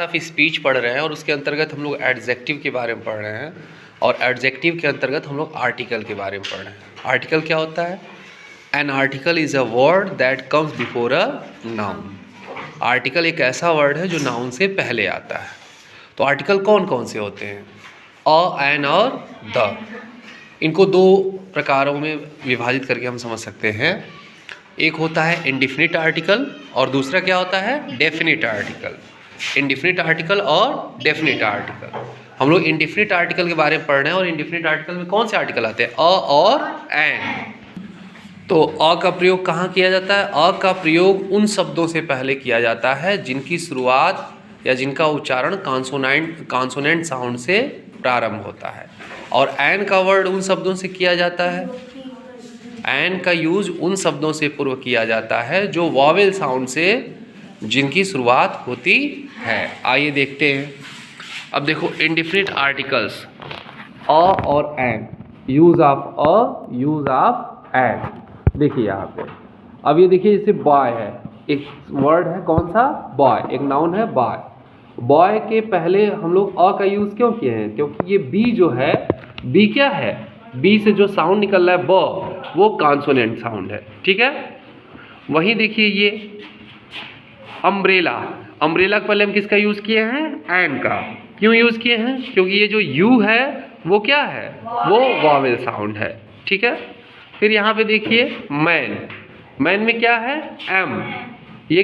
Of speech पढ़ रहे हैं और उसके अंतर्गत हम लोग एडजेक्टिव के बारे में पढ़ रहे हैं और एडजेक्टिव के अंतर्गत हम लोग आर्टिकल के बारे में पढ़ रहे हैं। आर्टिकल क्या होता है? An article is a word that comes before a noun. Article एक ऐसा वर्ड है जो नाउन से पहले आता है। तो आर्टिकल कौन कौन से होते हैं? अ, एन और द। इनको दो प्रकारों में विभाजित करके हम समझ सकते हैं। एक होता है इंडिफिनिट आर्टिकल और दूसरा क्या होता है? Definite article. इंडिफिनिट आर्टिकल और डेफिनिट आर्टिकल। हम लोग इंडिफिनिट आर्टिकल के बारे में पढ़ रहे हैं और इंडिफिनिट आर्टिकल में कौन से आर्टिकल आते हैं? अ और एन। तो अ का प्रयोग कहाँ किया जाता है? अ का प्रयोग उन शब्दों से पहले किया जाता है जिनकी शुरुआत या जिनका उच्चारण कॉन्सोनेंट साउंड से प्रारंभ होता है। और एन का वर्ड उन शब्दों से किया जाता है, एन का यूज उन शब्दों से पूर्व किया जाता है जो वॉवेल साउंड से जिनकी शुरुआत होती है। आइए देखते हैं। अब देखो इंडिफिनिट आर्टिकल्स अ और an, use of a, use of an. देखिए यहाँ पे अब ये देखिए, जैसे बॉय है, एक वर्ड है कौन सा? बॉय। एक नाउन है बॉय। बॉय के पहले हम लोग अ का यूज क्यों किए हैं? क्योंकि ये बी जो है, बी क्या है? बी से जो साउंड निकल रहा है ब, वो कॉन्सोनेंट साउंड है। ठीक है। वहीं देखिए ये अम्ब्रेला, अम्ब्रेला के पहले हम किसका यूज किए हैं? एन का। क्यों यूज किए हैं? क्योंकि ये जो यू है वो क्या है? वो वॉवेल साउंड है। ठीक है। फिर यहाँ पे देखिए मैन, मैन में क्या है? एम। ये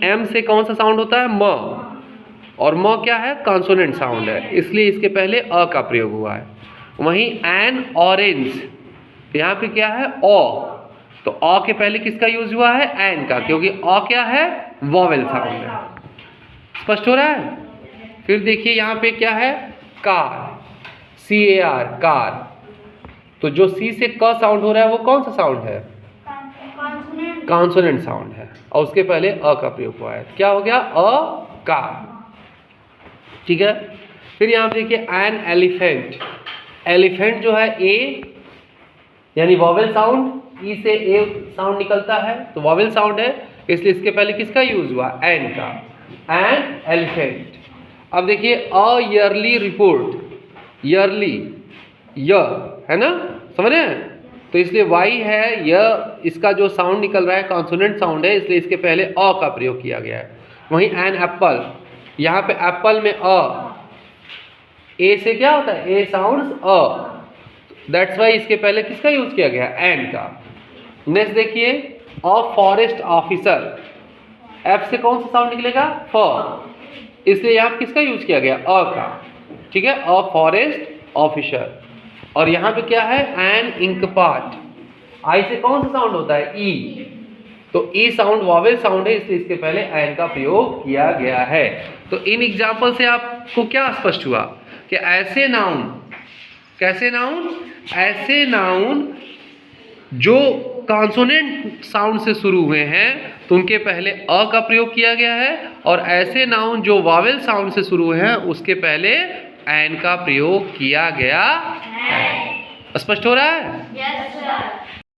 एम से कौन सा साउंड होता है? म। और म क्या है? कॉन्सोनेंट साउंड है, इसलिए इसके पहले अ का प्रयोग हुआ है। वहीं एन ऑरेंज, यहाँ पे क्या है? ओ। तो अ के पहले किसका यूज हुआ है? एन का, क्योंकि अ क्या है? वॉवेल साउंड है। स्पष्ट हो रहा है? फिर देखिए यहाँ पे क्या है? Car, CAR, car. तो जो सी से क साउंड हो रहा है वो कौन सा साउंड है? कॉन्सोनेंट साउंड है और उसके पहले अ का प्रयोग हुआ है। क्या हो गया? A car. ठीक है। फिर यहाँ पे देखिए एन एलिफेंट, एलिफेंट जो है ए यानी वॉवेल साउंड, ई से ए साउंड निकलता है तो वॉवेल साउंड है, इसलिए इसके पहले किसका यूज हुआ? एन का। An elephant. अब देखिए अ ईयरली रिपोर्ट, ईयरली य है ना, समझ रहे हैं? तो इसलिए वाई है, यह इसका जो साउंड निकल रहा है कॉन्सोनेंट साउंड है, इसलिए इसके पहले अ का प्रयोग किया गया है। वहीं एन एप्पल, यहाँ पे एप्पल में अ, ए से क्या होता है? ए साउंड्स अ, दैट्स वाई इसके पहले किसका यूज किया गया? एन का। नेक्स्ट देखिए अ फॉरेस्ट ऑफिसर, एफ से कौन सा साउंड निकलेगा? फ, इसलिए यहाँ किसका यूज किया गया? अ का। ठीक है, अ फॉरेस्ट ऑफिसर। और यहाँ पे क्या है? एन इंक पार्ट, आई से कौन सा साउंड होता है? ई। तो ई साउंड वॉवेल साउंड है, इसलिए इसके पहले एन का प्रयोग किया गया है। तो इन एग्जाम्पल से आपको क्या स्पष्ट हुआ कि ऐसे नाउन, कैसे नाउन? ऐसे नाउन जो कॉन्सोनेंट साउंड से शुरू हुए हैं तो उनके पहले अ का प्रयोग किया गया है, और ऐसे नाउन जो वॉवेल साउंड से शुरू हुए हैं उसके पहले एन का प्रयोग किया गया है। स्पष्ट हो रहा है? Yes sir.